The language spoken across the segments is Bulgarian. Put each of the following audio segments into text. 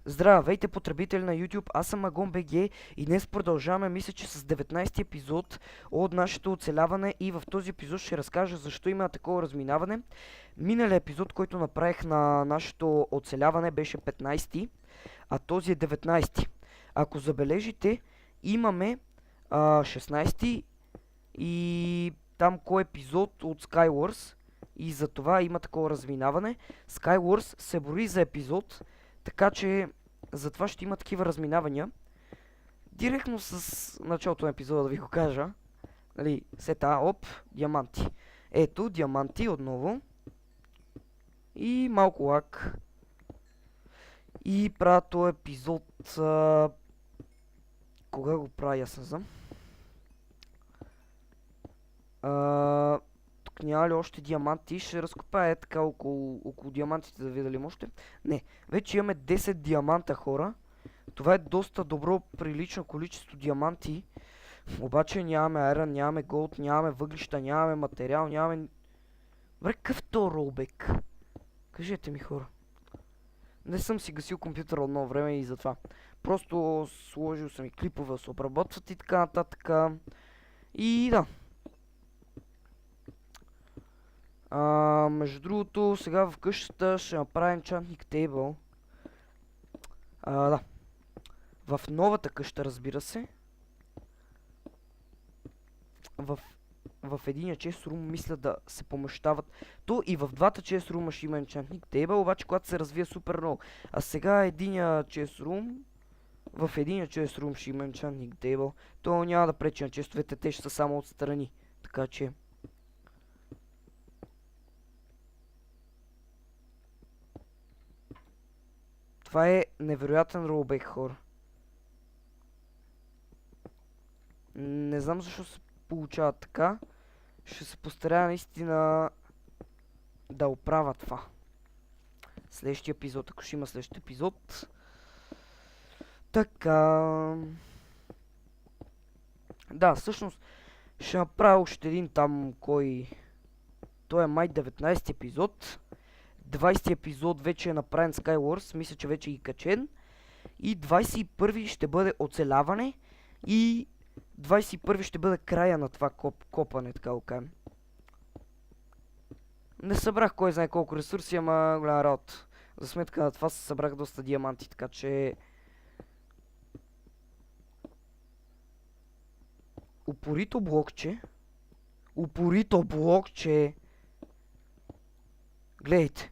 Здравейте, потребители на YouTube, аз съм Агон.bg и днес продължаваме, мисля, че с 19-ти епизод от нашето оцеляване и в този епизод ще разкажа защо има такова разминаване. Миналият епизод, който направих на нашето оцеляване, беше 15-ти, а този е 19-ти. Ако забележите, имаме 16-ти и там кой епизод от Skywars и за това има такова разминаване. Skywars се бори за епизод, така че затова ще има такива разминавания. Директно с началото на епизода да ви го кажа. Нали, сета, оп, диаманти. Ето, диаманти отново. И малко лак. И правя този епизод... кога го правя, аз не знам. Тук няма ли още диаманти? Ще разкопая така около диамантите да видя дали има още. Не, вече имаме 10 диаманта, хора. Това е доста добро, прилично количество диаманти. Обаче нямаме айрън, нямаме голд, нямаме въглища, нямаме материал, нямаме... Бре, какъв то ролбек? Кажете ми, хора. Не съм си гасил компютъра от много време и затова. Просто сложил съм и клипове да се обработват и така нататък. И да. Между другото, сега в къщата ще направим enchantment table. Да. В новата къща, разбира се. В единия chest room мисля да се помещават. То и в двата chest room ще има enchantment table, обаче когато се развие супер много. А сега единия chest room, в единия chest room ще има enchantment table. То няма да пречи на честовете, те ще са само отстрани. Така че... Това е невероятен ролбек, хора. Не знам защо се получава така. Ще се постарая наистина да оправя това. Следващия епизод, ако ще има следващия епизод. Така. Да, всъщност ще направя още един там, кой... Той е май 19 епизод. 20 епизод вече е направен Skywars, мисля, че вече е и качен. И 21 ще бъде оцеляване. И 21 ще бъде края на това копане, така го кажем. Не събрах кой знае колко ресурси, ама голяма работа. За сметка на това събрах доста диаманти, така че... Упорито блокче. Упорито блокче. Гледайте.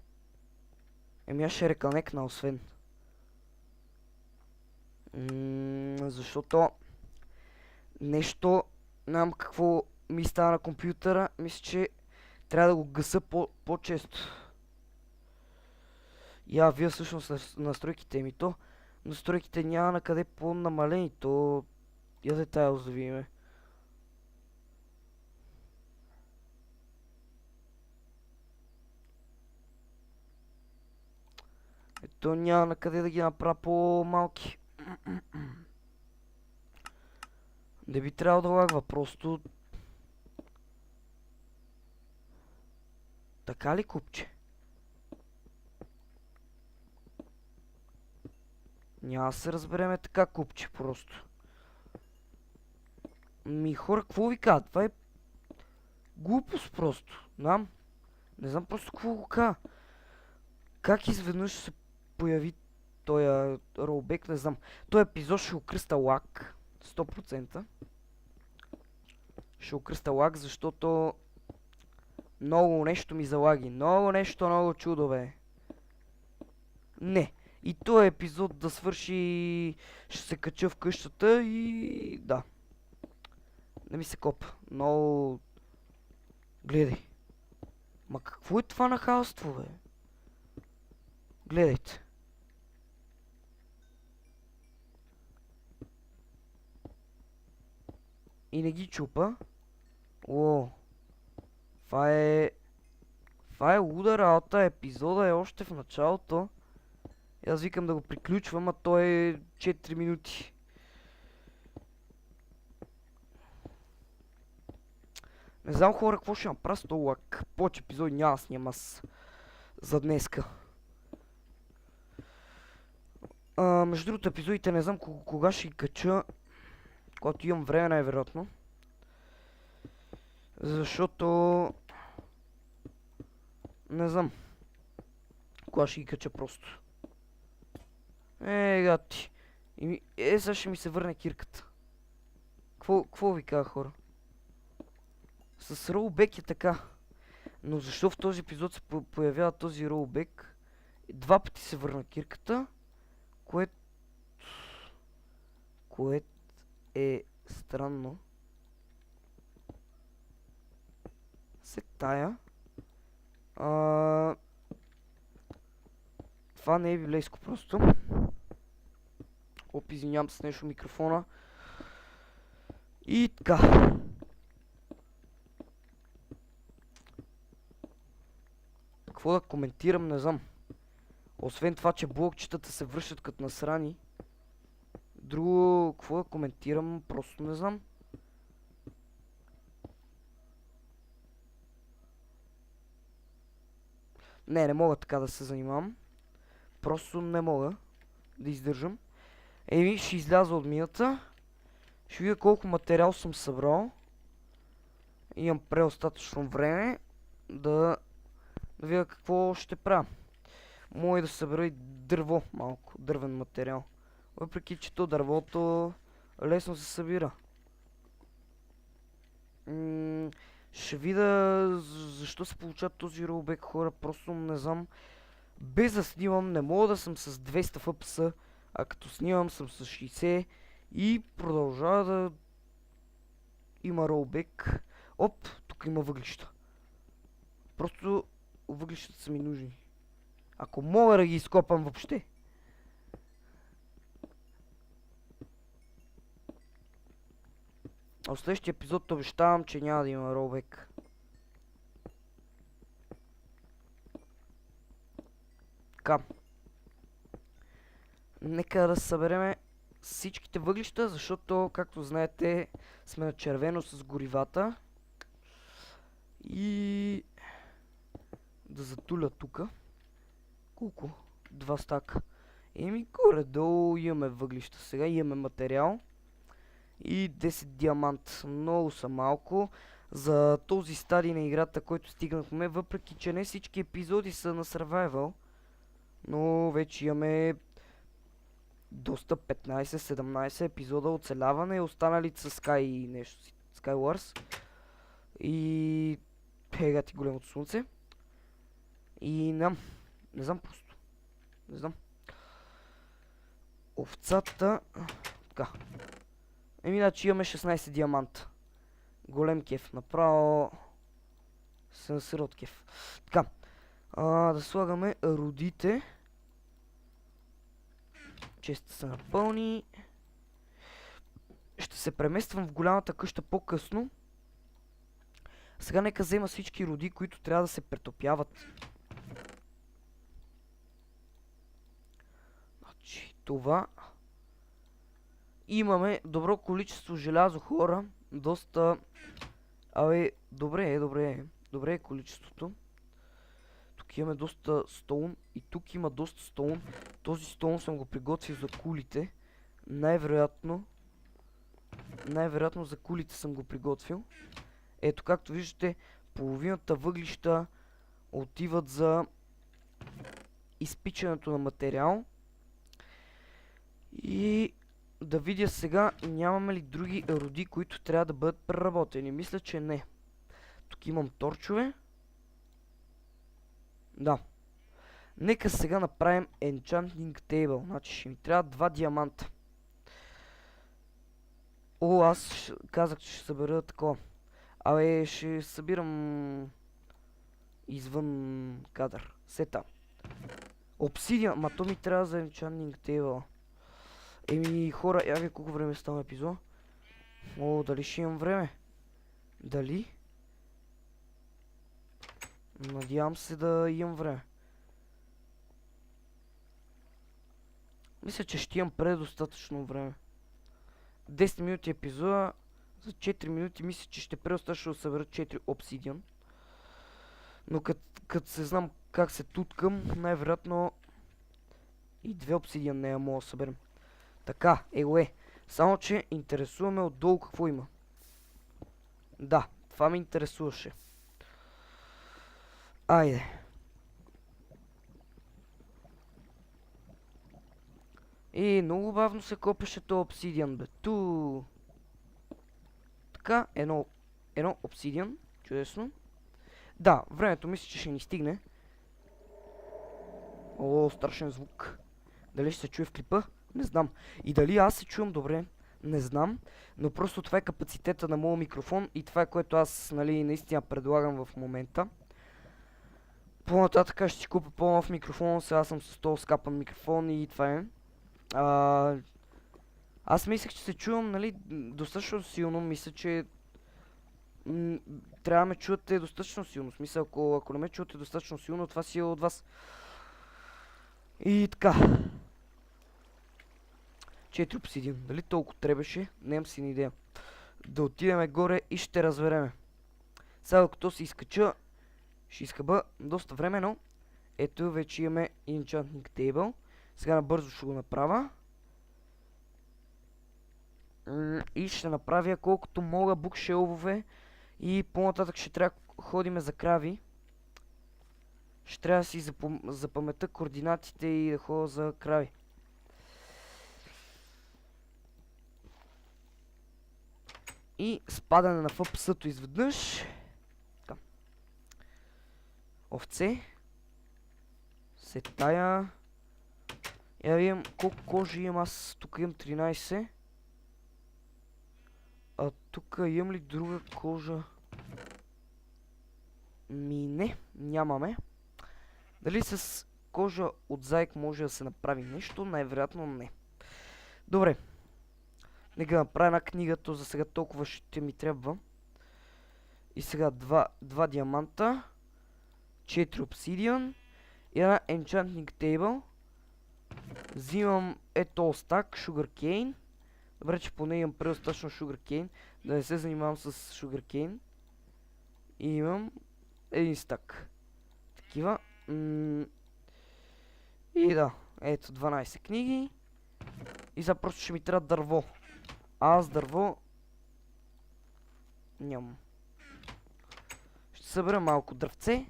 Еми аз ще рекълнекна, освен. Защото... Нещо... Не знам какво ми става на компютъра. Мисля, че трябва да го гаса по-често. Я, вие всъщност настройките ми то. Настройките няма на къде по-намалени. То... Я детайл да видим. Ето няма на къде да ги направя по-малки. Не би трябвало да лагва, просто... Така ли, купче? Няма да се разбереме така, купче, просто. Ми, хора, какво ви казват? Това е... глупост, просто. Не знам просто какво го казва. Как изведнъж се появи този ролбек, не знам. Този епизод ще го кръста лак. 100%. Ще го кръста лак, защото... Много нещо ми залаги. Много нещо, много чудо, бе. Не. И този епизод да свърши... Ще се кача в къщата и... Да. Не ми се копа. Много... Гледай. Ма какво е това нахалство, бе? Гледайте. И не ги чупа. О. Това е луда работа. Епизода е още в началото. И аз викам да го приключвам, а той е 4 минути. Не знам, хора, какво ще направя с този лак. Повече епизоди няма да снимам аз за днеска. Между другото, епизодите не знам кога ще ги кача, когато имам време най-вероятно. Защото... не знам. Кога ще ги кача просто. Гати. Сега ще ми се върне кирката. Какво ви каза, хора? С ролбек е така. Но защо в този епизод се появява този ролбек? Два пъти се върна кирката. Което е странно. Се тая. Това не е библейско просто. Извинявам се с нещо микрофона. И така. Какво да коментирам, не знам. Освен това, че блокчетата се връщат като насрани. Друго, какво да коментирам, просто не знам. Не мога така да се занимавам. Просто не мога да издържам. Ще изляза от мината. Ще видя колко материал съм събрал. Имам преостатъчно време да видя какво ще правя. Мога и да събера и дърво малко, дървен материал. Въпреки че то дървото лесно се събира. Ще видя защо се получава този ролбек, хора, просто не знам. Без да снимам не мога да съм с 200 FPS, а като снимам съм с 60 и продължава да има ролбек. Оп, тук има въглища. Просто въглищата са ми нужни. Ако мога да ги изкопам въобще. А в следващия епизод обещавам, че няма да има ролбек. Така. Нека да събереме всичките въглища, защото, както знаете, сме на червено с горивата. И... да затуля тука. Колко? 2 стака. Горе-долу имаме въглища. Сега имаме материал. И 10 диамант. Много са малко. За този стадий на играта, който стигнахме, въпреки че не всички епизоди са на Survival. Но вече имаме доста 15-17 епизода оцеляване. Останалите са Sky и нещо си. Skywars. И... пегати големото слънце. И не знам просто. Не знам. Овцата... така. Значи имаме 16 диаманта. Голем кеф. Направо... се насира от кеф. Така. Да слагаме родите. Често са напълни. Ще се премествам в голямата къща по-късно. Сега нека взема всички роди, които трябва да се претопяват. Значи това... имаме добро количество желязо, хора. Доста... добре е количеството. Тук имаме доста стоун и тук има доста стоун. Този стоун съм го приготвил за кулите. Най-вероятно за кулите съм го приготвил. Ето, както виждате, половината въглища отиват за изпичането на материал. И да видя сега, нямаме ли други роди, които трябва да бъдат преработени. Мисля, че не. Тук имам торчове. Да. Нека сега направим Enchanting Table. Значи ще ми трябва 2 диаманта. Аз казах, че ще събера такова. Ще събирам извън кадър. Сета. Обсидиан. Ма то ми трябва за Enchanting Table. Хора, я ви колко време става епизод. Дали ще имам време? Дали? Надявам се да имам време. Мисля, че ще имам предостатъчно време. 10 минути епизода. За 4 минути мисля, че ще предостатъчно да събера 4 обсидиан. Но като се знам как се туткам, най-вероятно И 2 обсидиан не я мога да съберем. Така, само че интересуваме отдолу какво има. Да, това ме интересуваше. Айде. Много бавно се копеше то обсидиан, бе. Така, едно обсидиан. Чудесно. Да, времето мисля, че ще ни стигне. О, страшен звук. Дали ще се чуе в клипа? Не знам. И дали аз се чувам добре? Не знам. Но просто това е капацитета на моят микрофон и това е което аз, нали, наистина предлагам в момента. По-нататък ще си купя по-нов микрофон. Сега съм с този скапан микрофон и това е. Аз мислех, че се чувам, нали, достатъчно силно. Мисля, че трябва да ме чувате достатъчно силно. В смисъл, ако не ме чувате достатъчно силно, това си е от вас. И така. 4 обсидиан. Дали толкова трябваше? Нямам си ни идея. Да отидеме горе и ще разбереме. Сега докато се изкача, ще изхъба доста време, но ето вече имаме Enchanting Table. Сега набързо ще го направя. И ще направя колкото мога букшелвове. И по-нататък ще трябва да ходиме за крави. Ще трябва да си запаметя координатите и да ходя за крави. И спадане на ФПС-то изведнъж. Така. Овце. Сетая. Я видим колко кожи имам аз. Тук имам 13. А тук имам ли друга кожа? Не, нямаме. Дали с кожа от заек може да се направи нещо? Най-вероятно не. Добре. Нека направя една книга, то за сега толкова ще ми трябва. И сега 2 диаманта, 4 обсидиан и една Enchanting Table. Взимам ето стак, Sugarcane. Добре, че поне имам предостатъчно Sugarcane, да не се занимавам с Sugarcane. И имам един стак. Такива. И да, ето 12 книги. И сега просто ще ми трябва дърво. Аз дърво нямам. Ще събера малко дървце.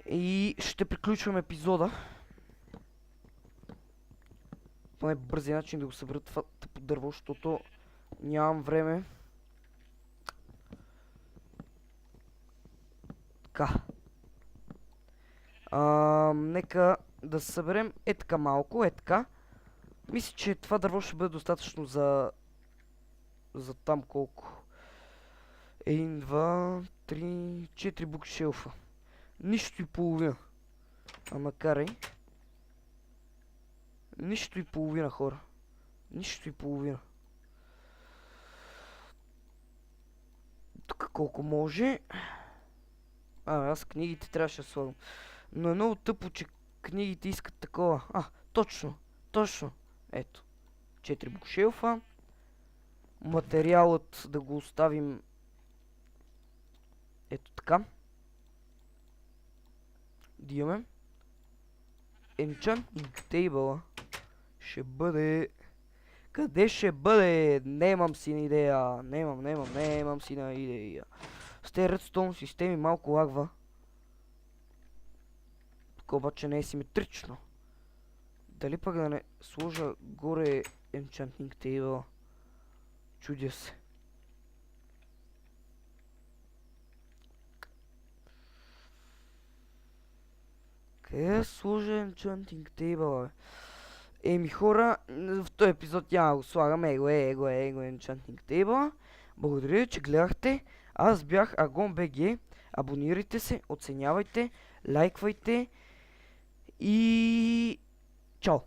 И ще приключвам епизода. По най-бързия начин да го събера това тъпо дърво, защото нямам време. Така. Нека да съберем така малко, така. Мисля, че това дърво ще бъде достатъчно за там колко. 1, 2, 3, 4 букшелфа. Нищо и половина. Ама карай. Нищо и половина, хора. Нищо и половина. Тук колко може. Аз книгите трябваше да слагам. Но е много тъпо, че книгите искат такова. Точно. Ето. 4 букшелфа. Материалът да го оставим ето така. Да имаме. Enchanting Table ще бъде... Къде ще бъде? Нямам си на идея. Нямам си на идея. С тези редстоун системи малко лагва. Тук обаче не е симетрично. Дали пък да не сложа горе Enchanting Table? Чудя се. Къде да сложа Enchanting Table, бе? Хора, в този епизод няма го слагам. Его Enchanting Table. Благодаря, че гледахте. Аз бях AgonBG. Абонирайте се, оценявайте, лайквайте и... Чао!